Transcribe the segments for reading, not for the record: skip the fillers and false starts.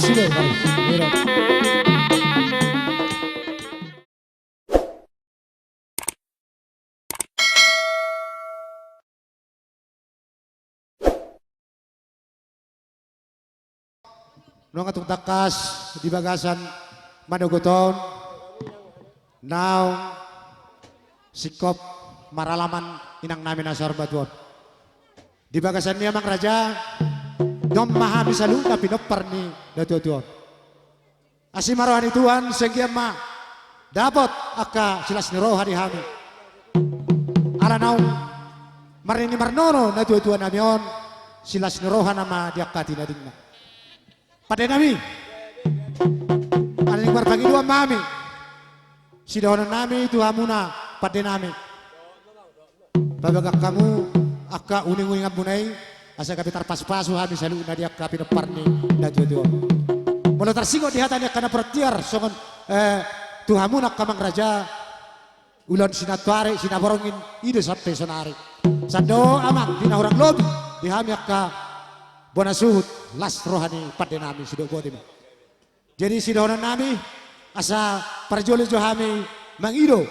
sini kali. Mira. Nung atong takas di bagasan Manuguton, now sikop maralaman inang namin asar batuan. Di bagasan niya mang raja, nom mahami sa luta pinopar ni datuan. Asimarohan ituan sehingga ma dapat aka silas ni roha di hami. Aranaw marini marnono datuan namion silas ni roha nama diakati na dingna. Pada nami, ada yang berbagi dua mami. Si dahonan nami itu hamuna pada nami. Babagak kamu aka uning-uning abunay asa kapi tarpas-pasu hami salu na dia kapi deparni na tuwa. Mula tersingot di hatanya kana pertiar songon tuhamuna kamang raja ulan sinatuari sinaborongin ide sampai sonari. Sando amang dina orang lobi di hami aka bona suhut las rohani pada nami sudah bodim. Jadi si dahonan nami asa parjoli johami mangido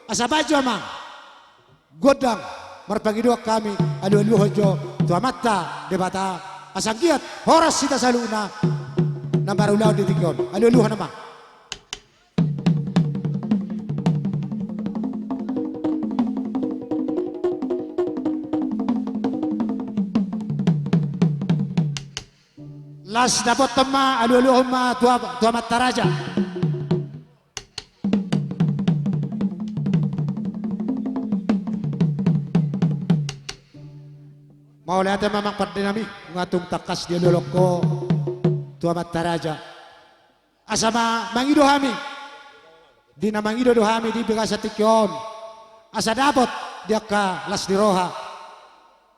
asa baju amang godang marpagi dua kami alu hojo tua mata debata asa giat horas sita saluna nambar ulau di tigon alu nama. Las dapat tema alu ma tua mata raja. Mau lihat memang pada nami ngatung takas dia loloko tua mata raja. Asama mangido hami. Di na mangido do hami di bigasa tikyon. Asa dapat dia ka las di roha.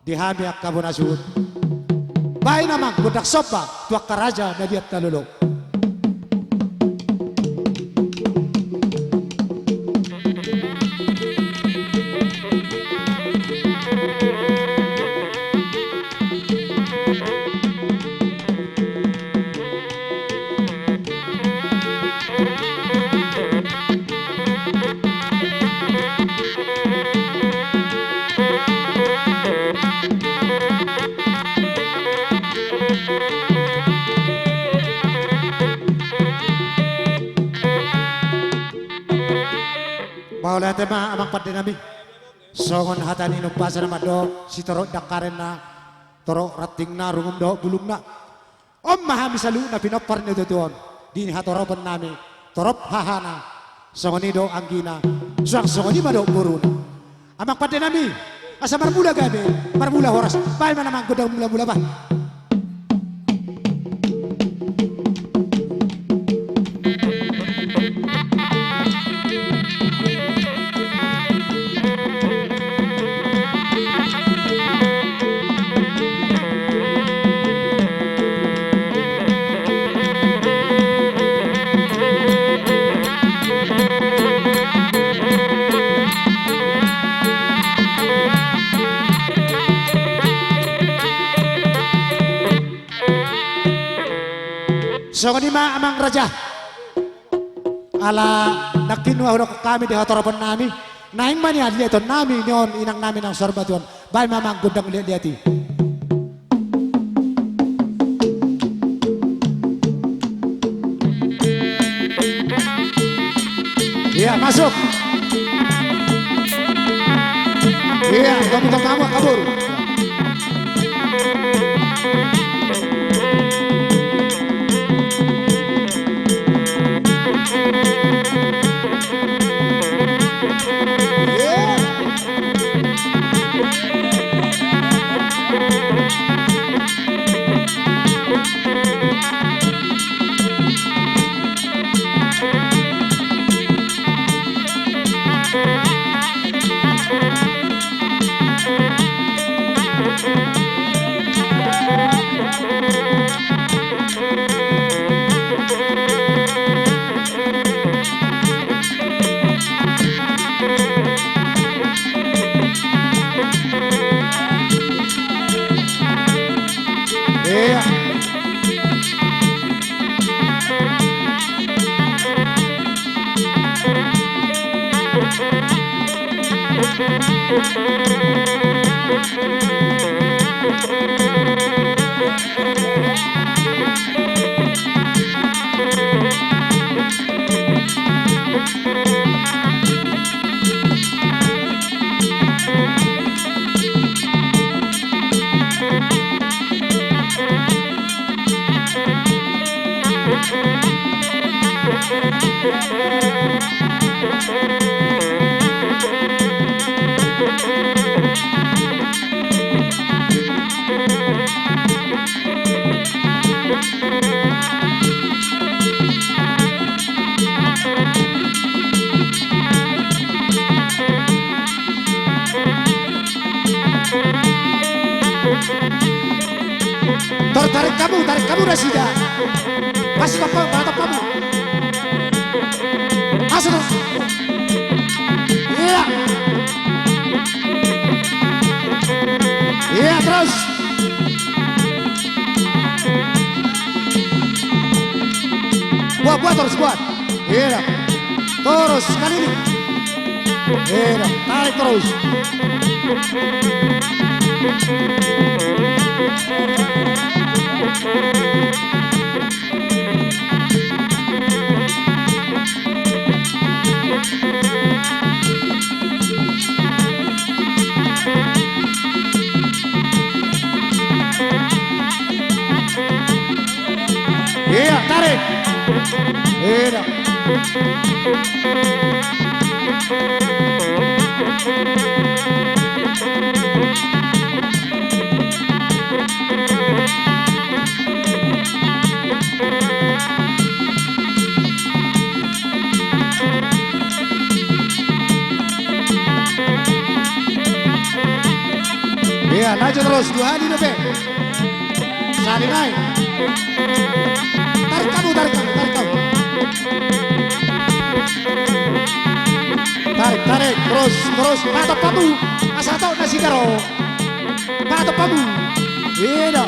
Di hami akka bonasud. Baik namang budak sopa tua karaja na dia talulok. Mau lihat tema amang pada nami songon hatani no pasar mado si torok dakaren na torok rating na rungum do bulung na om mahami salu na pinopar ni tutuan di hatoropan nami torop hahana songon do anggina songon ni mado burun amang pada nami asa marbula gabe marbula horas bae mana mang godang mula-mula bah. So kanima amang raja ala nakinwa hulo kami di hatarapan nami naing mani adli ito nami niyon inang nami ng sorbatuan bay mamang gudang liati. Iya masuk. Iya kamu kabur. Tarik kamu Rasida. Masuk kamu. Masuk terus. Iya. Iya terus. Buat terus buat. Iya. Terus sekali ini. Iya. Tarik terus. Iya, tarik. Iya. Iya, lanjut terus. 2 hari lebih. Sari naik. Tarik kamu. Tarik, terus. Patop kamu. Asal tahu nasi karo. Patop kamu. Iya.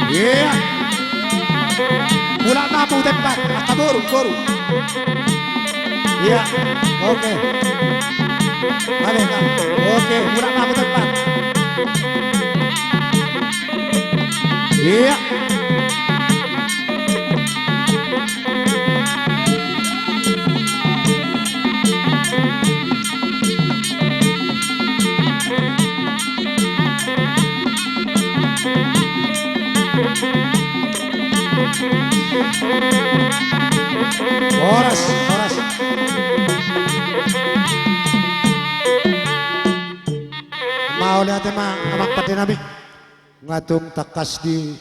Iya. Pulang kamu tempat. Kaburu. Iya. Oke. Oke, pulang kamu tempat. Iya. Horas. Mau lihat emang amak pati nami ngatung takas di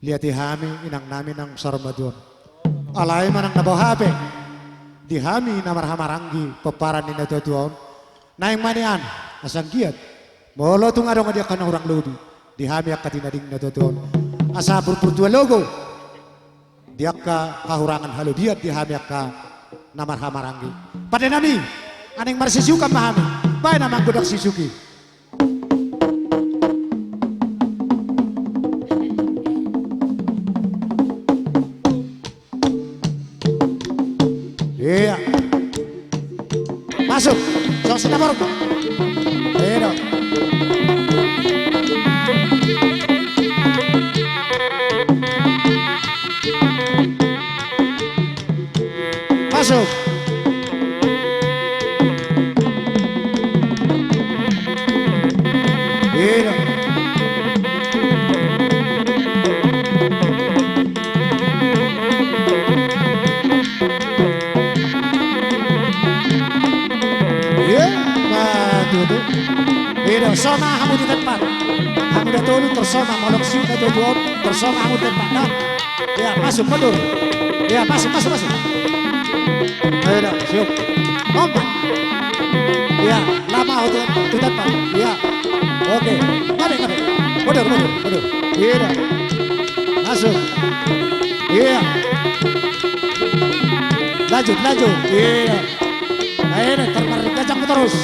lihat hami inang nami nang sarmadun alay manang nabaw hape di hami namar hamaranggi peparan ni natutuon naing manian asang giat molo tung adong dia kana orang lubi di hami akatinading natutuon asa purpurtua logo dia kahurangan halu dia di hami ka namar hamaranggi pada nami aning marsisuka mahami bae namang godak sisuki. Iya. Masuk. Sok sinabor. Iya. Masuk. Iya. itu. Iya, soma kamu di tempat. Kamu udah turun tersoma molok siu ke tujuan tersoma kamu di tempat. Nah, ya masuk mundur. Ya masuk. Iya, siap. Lompat. Ya lama untuk di tempat. Ya, oke. Mari. Mundur. Iya, masuk. Iya. Lanjut. Iya. Nah ini terparik kacang terus.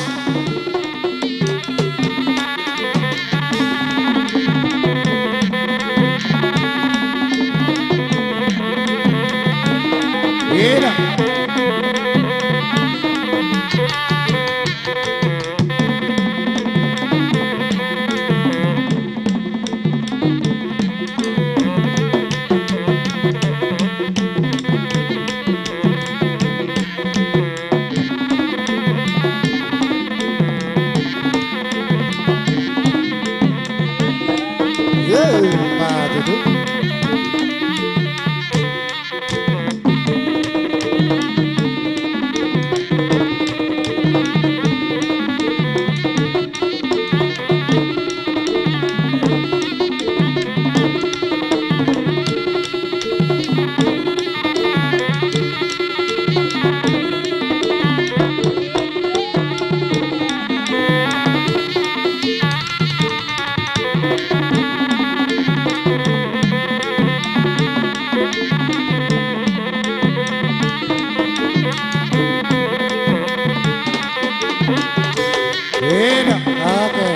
Iya. Oke.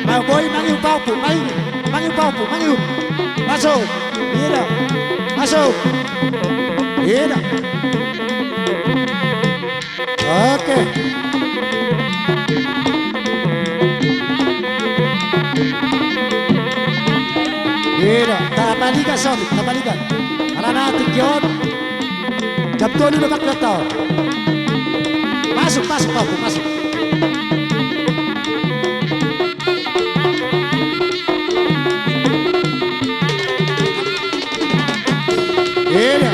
Mau boy mangiu paupu, mangiu paupu. Masuk. Iya. Masuk. Iya. Oke. Iya. Tabalikan. Karena tinggion. Jam dulu udah pakai tau. Masuk paupu, masuk. Iya.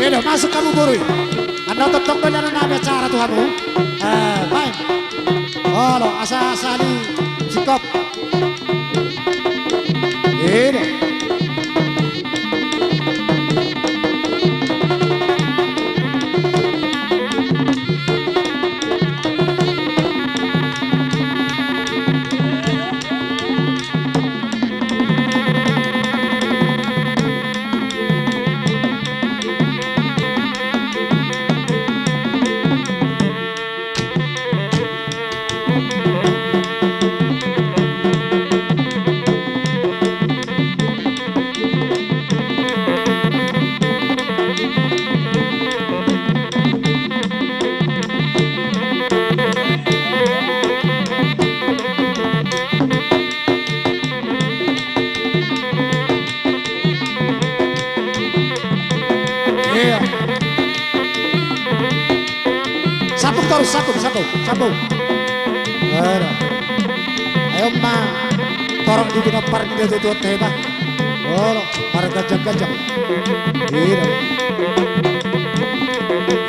Iya, masuk kamu buru. Anda tetap benar nama cara Tuhanmu. Main. Oh, asal-asali sikap. Iya. Sabuk. Ayo ma, torok di bina park dia tutup teba. Oh, para gajah.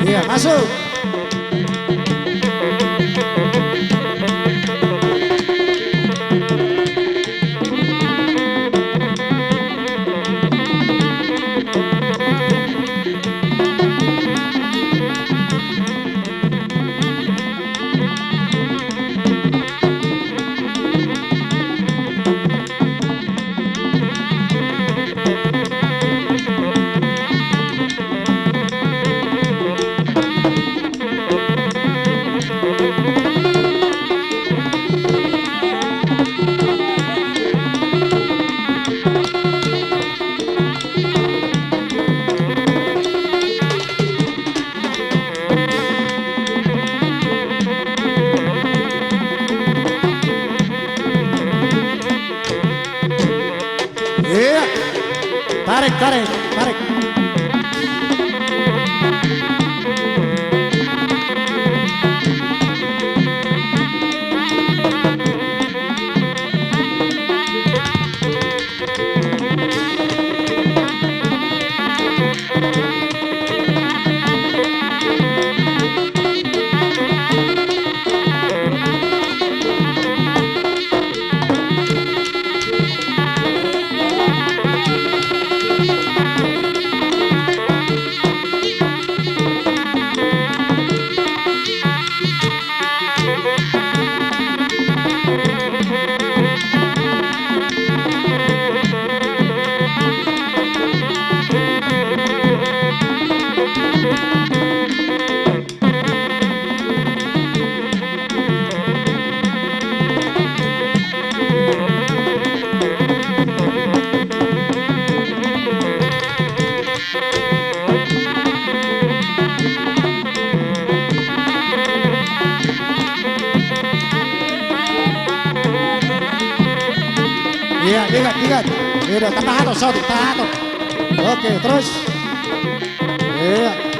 Iya, masuk. Tarik. Iya, ingat. Iya, tambah atas, sorry, tambah atas. Oke, terus. Iya.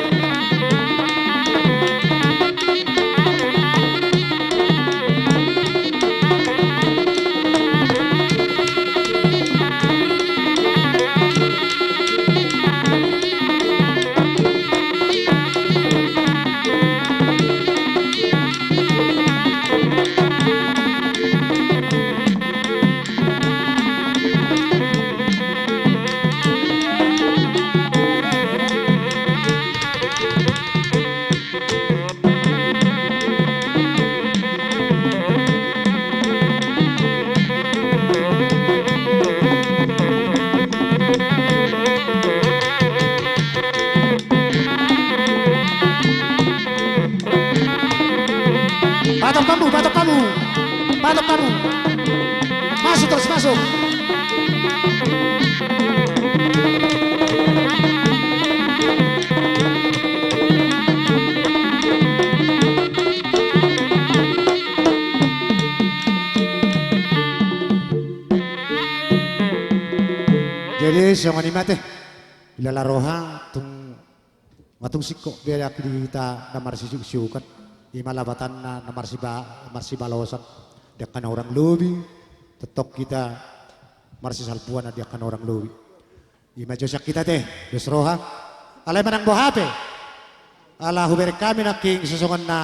Patok kamu. Masuk terus, masuk. Jadi siang ini mati, bila roha tung matung sikok biar kita namar siukan, imalabatan namar siba losan. Dia kan orang lobi, tetap kita marsi salpuan dia kan orang lobi. Ima josak kita teh, dos roha. Alay manang bohape. Ala huber kami naking sesongan na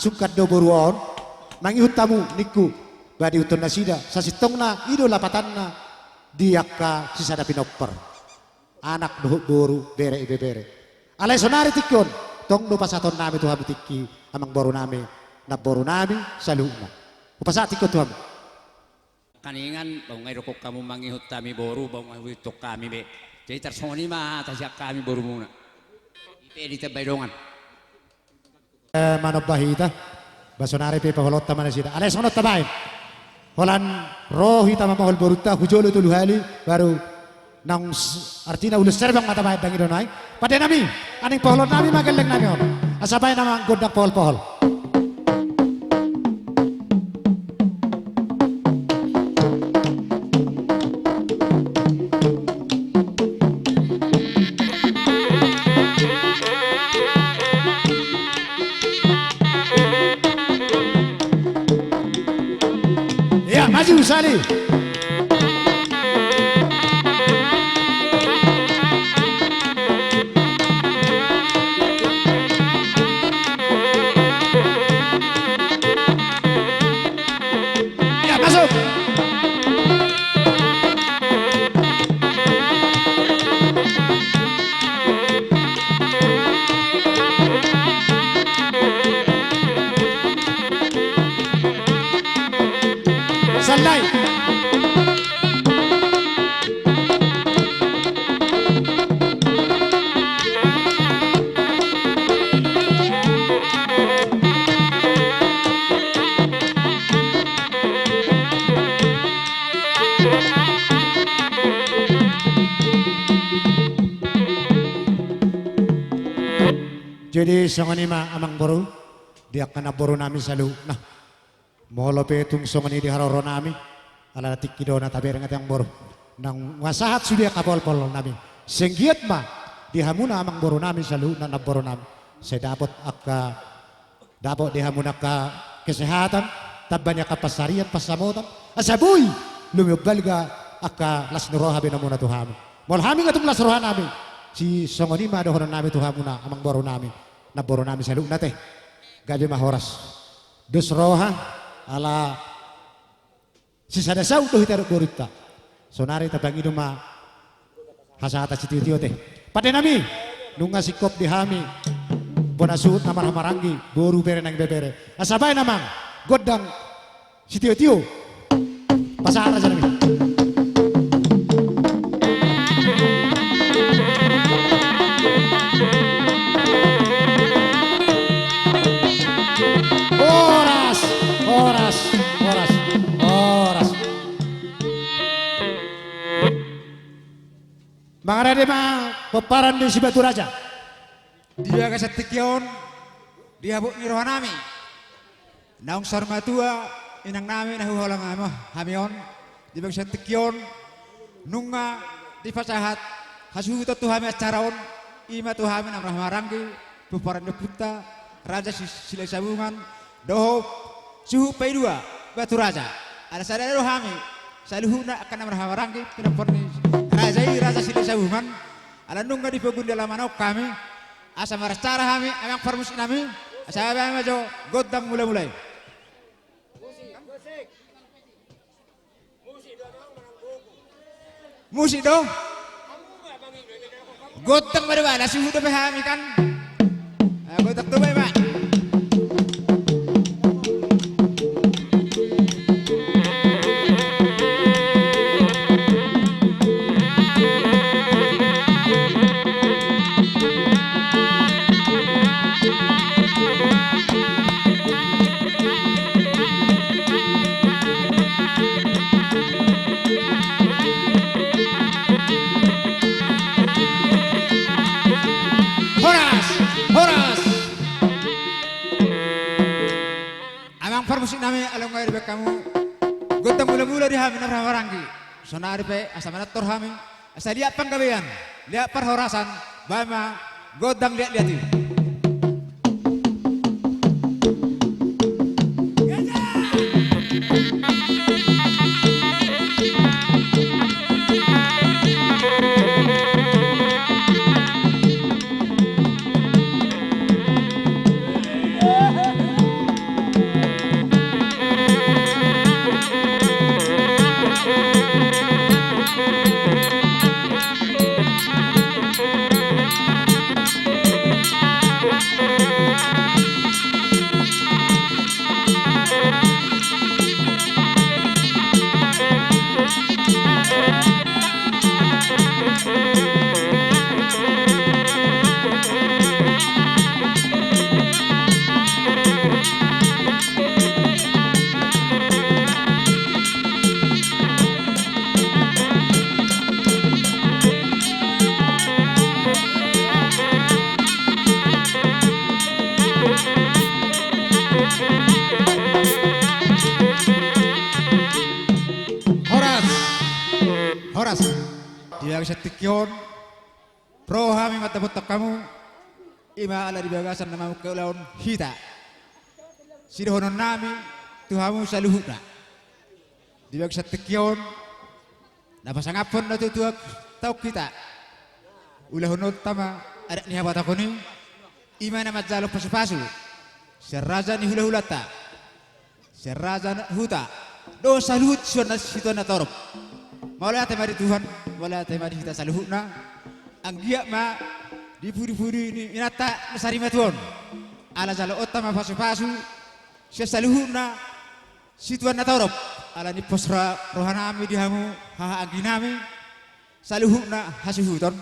sukat do boruon, mangihut tamu niku badi utun na sida sasitong na ido lapatan na dia ka sisada pinopper. Anak doh boru bere ibe bere. Alay sonari tikyon, tong do pasaton nami tuha butiki amang boru nami na boru nami saluna. Upasati ko tuhan. Kaningan bang ngay rokok kamu mangihut kami boru bang ngay witok kami be. Jadi tersoni mah tasyak kami boru muna. Ipe di tabaydongan. Manop bahita basonari pe paholot tamana sida. Alay sonot tabain. Holan rohi tama mahol boruta hujolo tuluhali baru nang artina ulus serbang mata baik dangi donai. Pada nami aning paholot nami mageleng nami on. Asabay nama godak pohol-pohol. Maju Sali. Ya masuk. Sandai. Jadi songani ma amang boru dia kana boru nami salu nah molo petung songani di haroro nami ala tikido na taber ngat yang boru nang wasahat sudia kapol-pol nami senggiat ma di hamuna amang boru nami salu na boru nami saya dapat di hamuna ka kesehatan tabanya ka pasarian pasamotan asabuy lumibal ga aka las nuroha binamuna tuhami mol hami ngatung las roha nami si songoni ma dohonan nami tuhamuna amang boru nami na boru nami salu na teh gabi mahoras dos roha ala sisada sau doh itaru borita sonari tabang idu ma hasata cititio teh pada nami nunga sikop di hami bonasut namar hamarangi boru bere nang bebere asabay namang godang cititio pasara aja nami. Mengarade ma peparan di Sibatu Raja. Dia kasatikyon dia bu ni rohanami. Naung sarmatua inang nami nahuholang amo hamion di bangsa tekion nunga di pasahat hasuhu tuhami acaraon ima tuhami nam rahmaranggi puparan deputa raja sila sabungan doho suhu paidua batu raja ada sadar rohami saluhuna akan nam rahmaranggi pinaporni raja sila sabungan ala nunga di pegun dalam manau kami asa maras cara kami emang formus nami asa kami majo godang mulai musik dong goteng pada mana suhu udah pahami kan gotek tuh baik. Horas. Amang permusik nami alam ngair be kamu. Gotong mula-mula di hami nafra waranggi. Sonari pe asa manator hami. Asa lihat panggabean. Lihat perhorasan. Bama godang lihat-lihati. Horas, dia bisa tikion, pro hami mata botak kamu, ima ala di bagasan nama kelaun hita, sidohonon nami, tuhamu saluhuna, dia bisa tikion, napa sangapon na tutuak tau kita, ulah honot tama ada ni habat aku ni, ima nama jaluk pasu-pasu, seraja ni hula-hulata, seraja huta, do saluhut situana torop. Wala temari Tuhan, wala temari kita saluhuna. Anggia ma di puri-puri ini inata nasari matuon. Ala jalo otama pasu-pasu. Sia saluhuna situan natorop. Ala ni posra rohanami dihamu haha aginami. Saluhuna hasuhuton.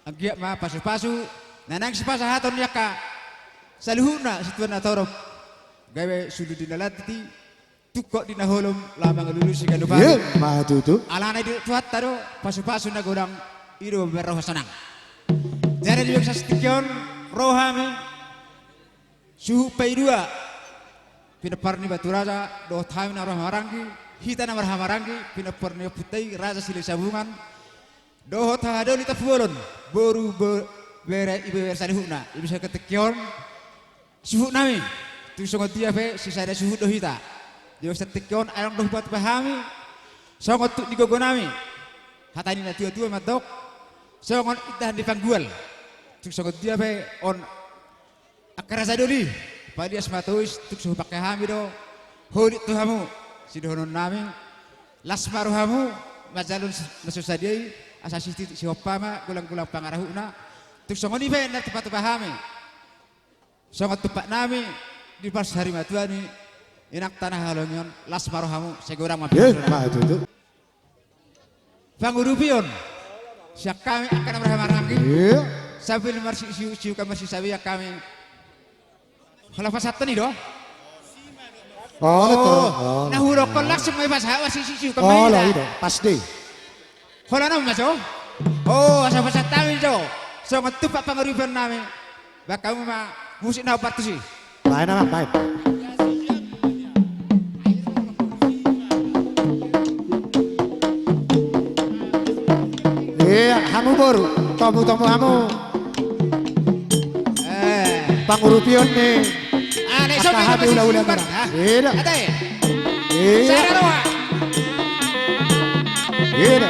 Anggia ma pasu-pasu. Nanang si pasahaton yaka. Saluhuna situan natorop. Gawe sudu dinalati. Tukok di naholom lamang lulus ikan lupa. Iya, mah tuh. Alana di tuat tado pasu-pasu na godang ido berroh senang. Jadi di bisa setikion rohami suhu paidua pinaparni batu raja do thami na roh marangi hita na marha marangi pinaparni putai raja sili sabungan do hota do lita fuolon boru bere ibe bersarihuna bisa ketikion suhu nami tu songot dia pe sisa ada suhu do hita. Dia setikion ayang doh buat pahami, songot tu digogonami, hatani na tua matok, songot idah di panggual, tuk songot dia be on akarasa doli, pada asmatuis tuk suhu pakai hami do, holit tu hamu, sidohonon nami, lasmaru hamu, majalun nasusadiai, asasi si hopama, gulang-gulang pangarahuna, tuk songot ni be na tepat pahami, songot tupak nami di pas hari matuani. Enak tanah halonyon las marohamu segorang mampir. Mah itu. Pangurupion. Siap kami akan berhamar-hamar. Iya. Sambil marsi kami sabi kami. Kalau pas satu nih doh. Oh. Nah huruf kon langsung may pas hawa siu kami. Oh lah itu pas deh. Kalau nama mas oh asal pas satu nih doh. So ngetupak pangurupion nami. Bakamu mah musik naopat tu sih. Lain apa lain. hamu baru, tamu-tamu hamu, pangurupion nih. Nek Akka habi ulah-ulah bar. mana? Iya, Ada ya? iya, Saya roa. iya.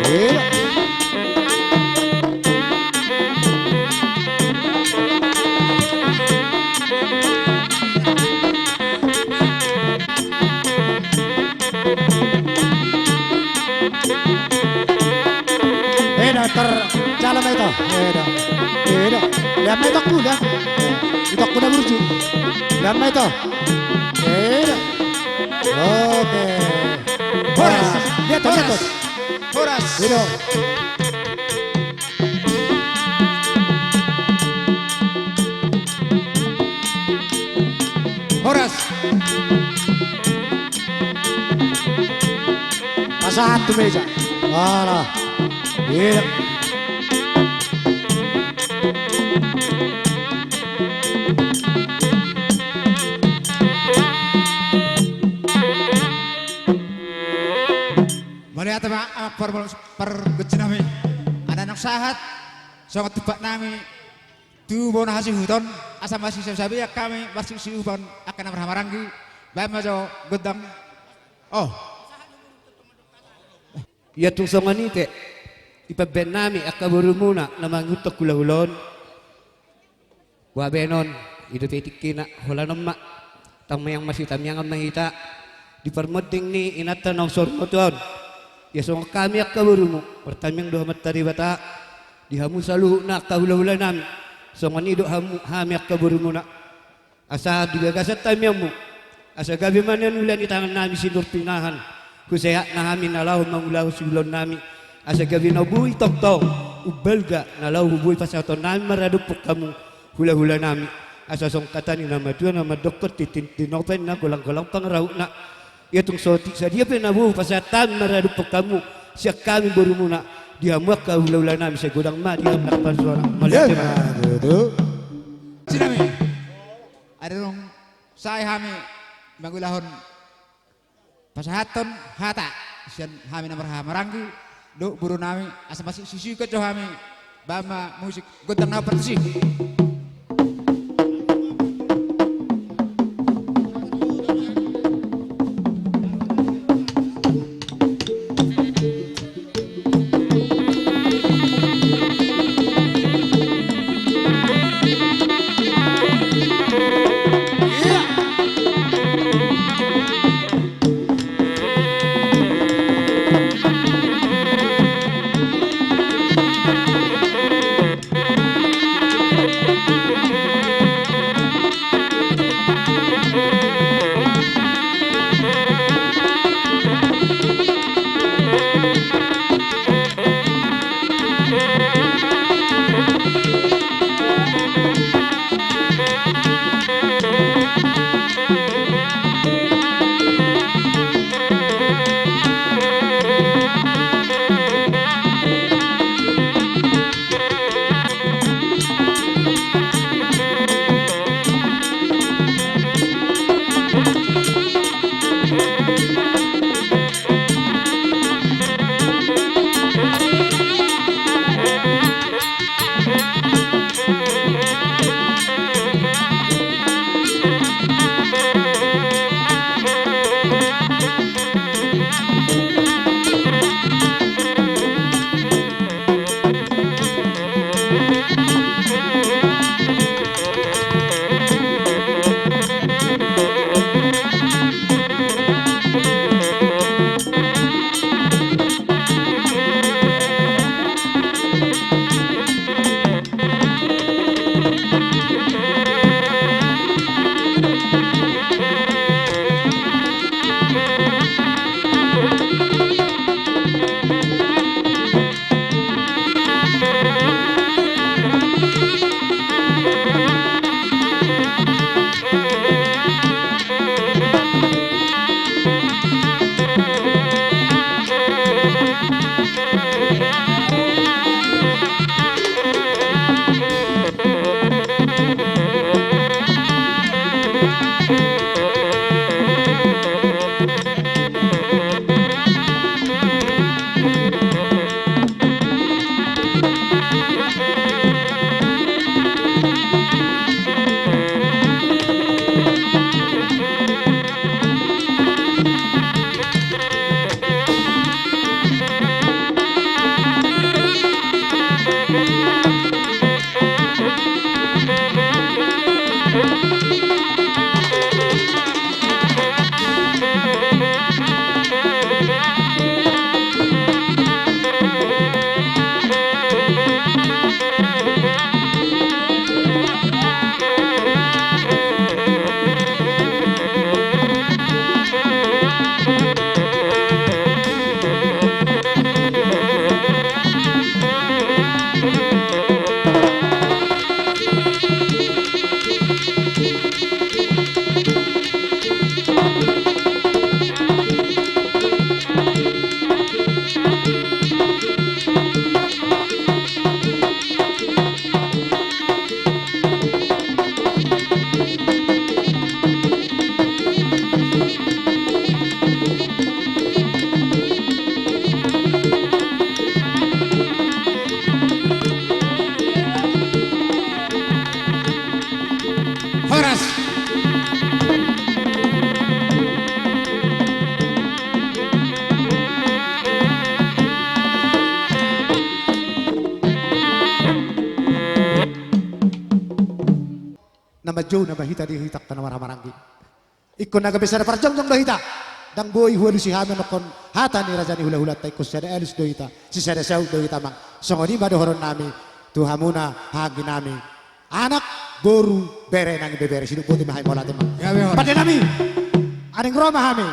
Iya. Jalan itu, beda. Lihat itu kuda, itu kuda berju. Lihat itu, beda. Oke. Horas, lihat itu. Horas. Beda. Horas. Satu meja. Wala. Beda. Melihat apa per nami. Anak-anak sahat. Sangat tepat nami. Tu bona hasil hutan. Asam masih sabi ya kami masih siuban akan berhamaranggi. Baik majo gedang. Oh. Ya tung songan ite ipaben nami akaburu muna na mangutok kulahulon wabenon ido petikina hola nama tamayang masih tamyangan mahita di permoding ni inata nong sormoton ya song kami akaburu mu pertamyang doha matari bata dihamu salu na kahula-hula nami songan ido hami akaburu muna asa digagasat tamyang mu asa gabi manan ulan itangan nami sinur pinahan kusaya na amin nalaw mangulahu silon nami asa gabi na buhay tong-tong ubalga nalaw hubuy pasaton nami maradupok kamu hula-hula nami asa songkatan na maduan na madokot titinopen na kulang-kulang pangaraw na itong soti sa dia pinabuh pasatan maradupok kamu siya kami baru muna dihamuak ka hula-hula nami sa gudang ma diham nakapasuara Ya, malitin duduk. Sinami. Ada dong saya kami mangulahon pasahaton hata sian kami nomor hamaranggi do buru nami asa masih sisi ke kami bama musik godang na pertisi. majo na bahita di hitak ka na maramaranggi. Ikon na gabisa na parjong bahita. Dang boy huwali si hamen nakon hata ni raja ni hula-hula tay ko siya elis dohita. Si siya saw dohita mang. Songoni madohoron nami. Tuhamuna hagi nami. Anak boru bere nang bebere sinu buti mahay mola temang. Gawe horas. Pada nami. Aning Roma hami.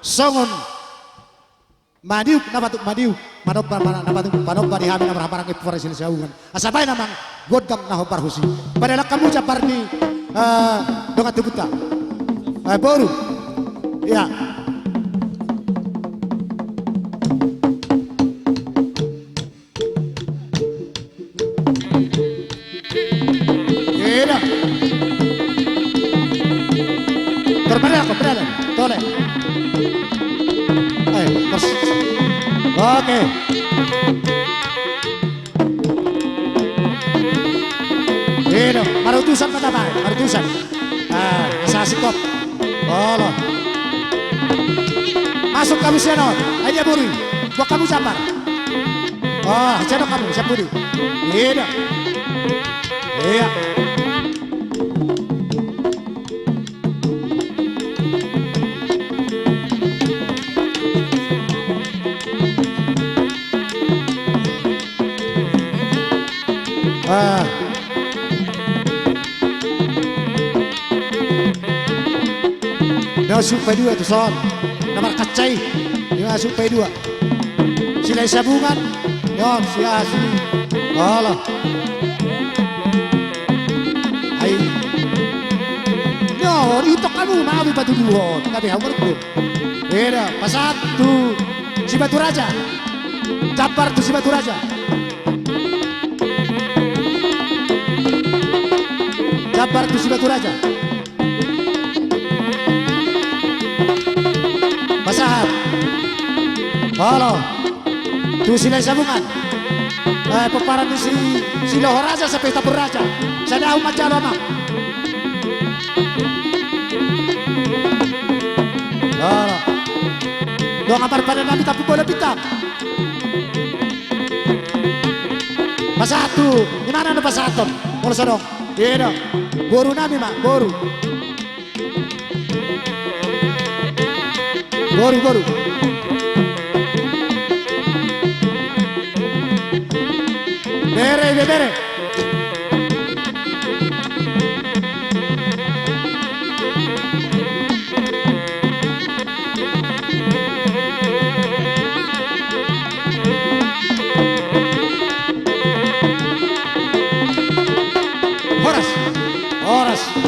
Songon madiuk nabatuk madiuk. Manop nabatuk panop bari hami na maramarang ipore sila saungan. Asabay namang godang na hopar husi. Pada kamu japar ni dongat tubuta. Boru. Ya. Berada, tole. Terus. Oke. Ini, marutusan mata baik, marutusan. Asasi kop. Olo. Masuk kamu senot. Ayo buri. Buat kamu sabar. Oh, senot kamu, saburi. Ini. Iya. Supaya dua itu son nomor kacai ya supaya dua sila sabungan yon si asli Allah ay yo itu kamu mau batu dua tapi hamur pun beda pasat tu si batu raja capar tu si batu raja capar tu si batu raja Basahat. Halo. Tu sila sabungan. Peparan ni si Lohor Raja sampai Tabur Raja. Saya umat jalo mak. Halo. Doang apar pada nabi tapi bola pitam. Basahat tu. Di mana ada basahat tu? Kalau sedong. Iya dong. Boru nabi mak. Boru. Boru. Bere.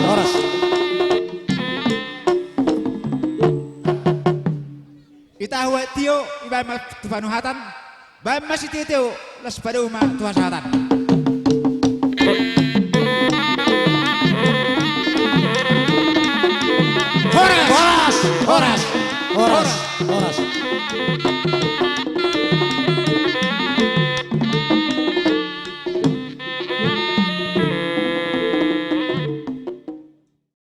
Horas. Itahuat tio iba Tuhan hatan, baik masih tio las pada umat Tuhan hatan. Horas.